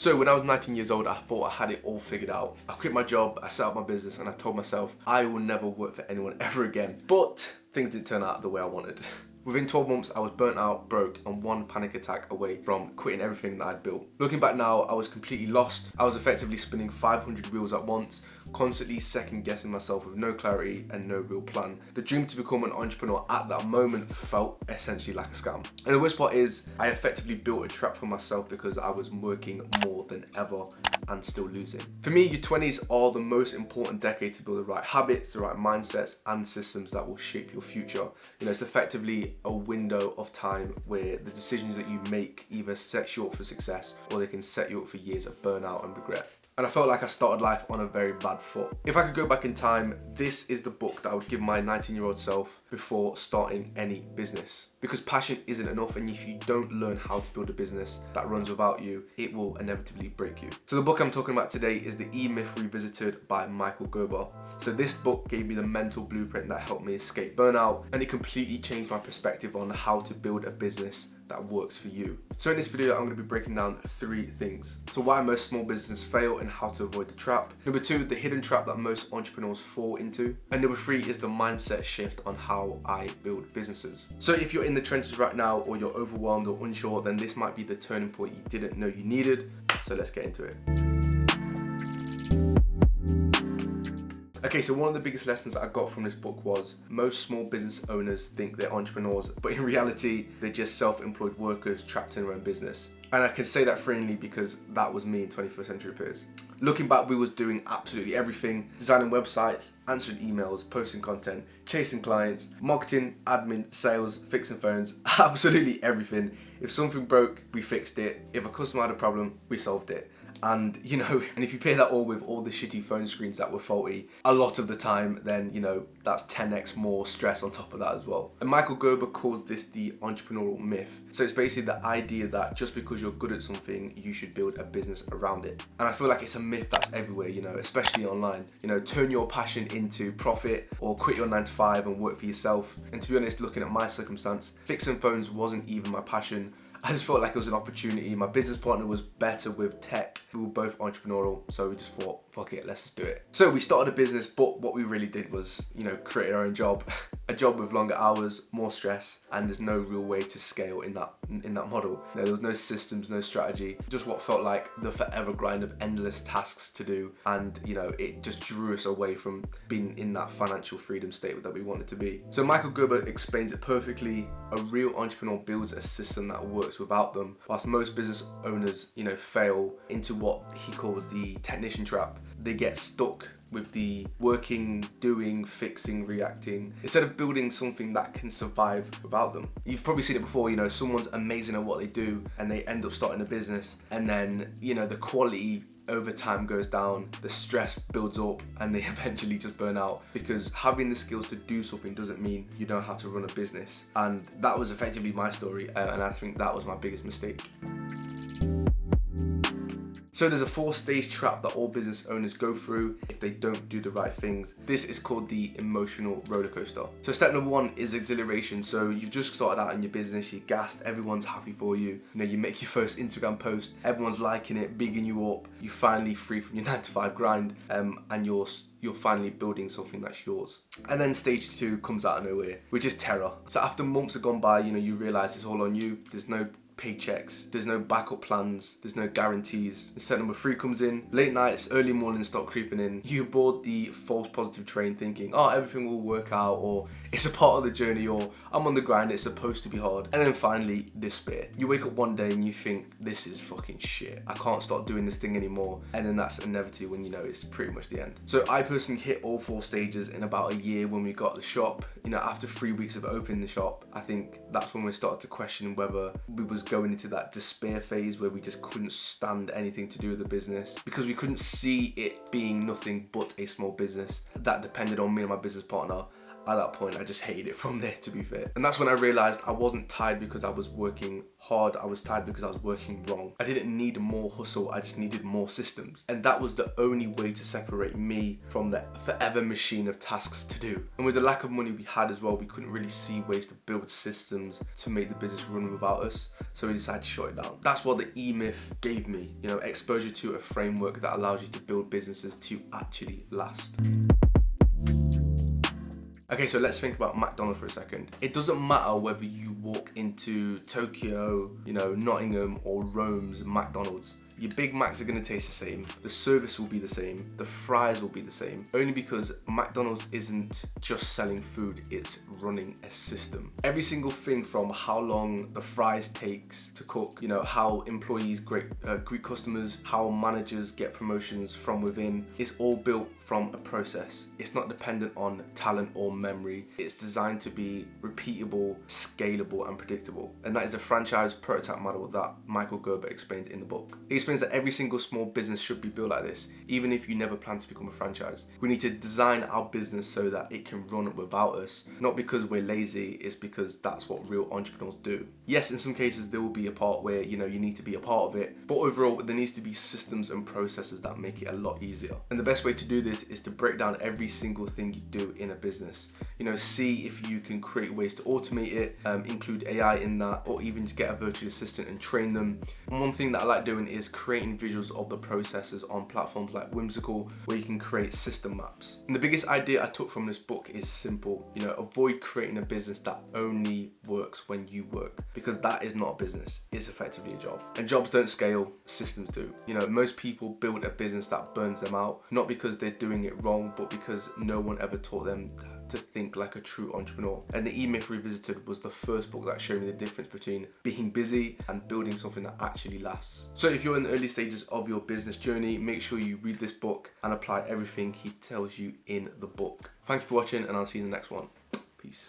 So when I was 19 years old, I thought I had it all figured out. I quit my job, I set up my business, and I told myself I will never work for anyone ever again. But things didn't turn out the way I wanted. Within 12 months, I was burnt out, broke, and one panic attack away from quitting everything that I'd built. Looking back now, I was completely lost. I was effectively spinning 500 wheels at once, constantly second guessing myself with no clarity and no real plan. The dream to become an entrepreneur at that moment felt essentially like a scam. And the worst part is, I effectively built a trap for myself because I was working more than ever and still losing. For me, your 20s are the most important decade to build the right habits, the right mindsets, and systems that will shape your future. It's effectively a window of time where the decisions that you make either set you up for success or they can set you up for years of burnout and regret. And I felt like I started life on a very bad foot. If I could go back in time, this is the book that I would give my 19-year-old self before starting any business. Because passion isn't enough, and if you don't learn how to build a business that runs without you, it will inevitably break you. So the book I'm talking about today is The E-Myth Revisited by Michael Gerber. So this book gave me the mental blueprint that helped me escape burnout, and it completely changed my perspective on how to build a business that works for you. So in this video, I'm going to be breaking down 3 things. So why most small businesses fail and how to avoid the trap. Number 2, the hidden trap that most entrepreneurs fall into. And number 3 is the mindset shift on how I build businesses. So if you're in the trenches right now, or you're overwhelmed or unsure, then this might be the turning point you didn't know you needed. So let's get into it. Okay, so one of the biggest lessons I got from this book was most small business owners think they're entrepreneurs, but in reality, they're just self-employed workers trapped in their own business. And I can say that freely because that was me in 21st Century Peers. Looking back, we was doing absolutely everything: designing websites, answering emails, posting content, chasing clients, marketing, admin, sales, fixing phones, absolutely everything. If something broke, we fixed it. If a customer had a problem, we solved it. And and if you pair that all with all the shitty phone screens that were faulty a lot of the time, then that's 10x more stress on top of that as well. And Michael Gerber calls this the entrepreneurial myth. So it's basically the idea that just because you're good at something, you should build a business around it. And I feel like it's a myth that's everywhere, especially online. Turn your passion into profit, or quit your 9 to 5 and work for yourself. And to be honest, looking at my circumstance, fixing phones wasn't even my passion. I just felt like it was an opportunity. My business partner was better with tech. We were both entrepreneurial, so we just thought, fuck it, let's just do it. So we started a business, but what we really did was, create our own job. A job with longer hours, more stress, and there's no real way to scale in that model. There was no systems, no strategy, just what felt like the forever grind of endless tasks to do. And it just drew us away from being in that financial freedom state that we wanted to be. So Michael Gerber explains it perfectly. A real entrepreneur builds a system that works without them, whilst most business owners, fail into what he calls the technician trap. They get stuck with the working, doing, fixing, reacting, instead of building something that can survive without them. You've probably seen it before, someone's amazing at what they do and they end up starting a business, and then, the quality over time goes down, the stress builds up, and they eventually just burn out, because having the skills to do something doesn't mean you know how to run a business. And that was effectively my story, and I think that was my biggest mistake. So there's a 4-stage trap that all business owners go through if they don't do the right things. This is called the emotional roller coaster. So step number 1 is exhilaration. So you've just started out in your business, you're gassed, everyone's happy for you. You make your first Instagram post, everyone's liking it, bigging you up. You're finally free from your 9 to 5 grind, and you're finally building something that's yours. And then stage 2 comes out of nowhere, which is terror. So after months have gone by, you realize it's all on you. There's no paychecks, there's no backup plans, there's no guarantees. And step number 3 comes in. Late nights, early mornings start creeping in. You board the false positive train thinking, oh, everything will work out, or it's a part of the journey, or I'm on the grind, it's supposed to be hard. And then finally, despair. You wake up one day and you think, this is fucking shit, I can't start doing this thing anymore. And then that's inevitably when it's pretty much the end. So I personally hit all 4 stages in about a year when we got the shop. After 3 weeks of opening the shop, I think that's when we started to question whether we was going into that despair phase where we just couldn't stand anything to do with the business, because we couldn't see it being nothing but a small business that depended on me and my business partner. at that point I just hated it from there, to be fair. And that's when I realized I wasn't tired because I was working hard, I was tired because I was working wrong. I didn't need more hustle, I just needed more systems. And that was the only way to separate me from the forever machine of tasks to do. And with the lack of money we had as well, we couldn't really see ways to build systems to make the business run without us, so we decided to shut it down. That's what the E-Myth gave me, you know, exposure to a framework that allows you to build businesses to actually last. Okay, so let's think about McDonald's for a second. It doesn't matter whether you walk into Tokyo, you know, Nottingham or Rome's McDonald's. Your Big Macs are gonna taste the same, the service will be the same, the fries will be the same, only because McDonald's isn't just selling food, it's running a system. Every single thing, from how long the fries takes to cook, you know, how employees greet customers, how managers get promotions from within, it's all built from a process. It's not dependent on talent or memory. It's designed to be repeatable, scalable, and predictable. And that is a franchise prototype model that Michael Gerber explained in the book. He explains that every single small business should be built like this, even if you never plan to become a franchise. We need to design our business so that it can run without us, not because we're lazy, it's because that's what real entrepreneurs do. Yes, in some cases there will be a part where, you know, you need to be a part of it, but overall there needs to be systems and processes that make it a lot easier. And the best way to do this is to break down every single thing you do in a business. You know, see if you can create ways to automate it, include AI in that, or even just get a virtual assistant and train them. And one thing that I like doing is creating visuals of the processes on platforms like Whimsical, where you can create system maps. And the biggest idea I took from this book is simple. You know, avoid creating a business that only works when you work, because that is not a business, it's effectively a job. And jobs don't scale, systems do. You know, most people build a business that burns them out, not because they're doing it wrong, but because no one ever taught them to think like a true entrepreneur. And the E-Myth Revisited was the first book that showed me the difference between being busy and building something that actually lasts. So if you're in the early stages of your business journey, make sure you read this book and apply everything he tells you in the book. Thank you for watching, and I'll see you in the next one. Peace.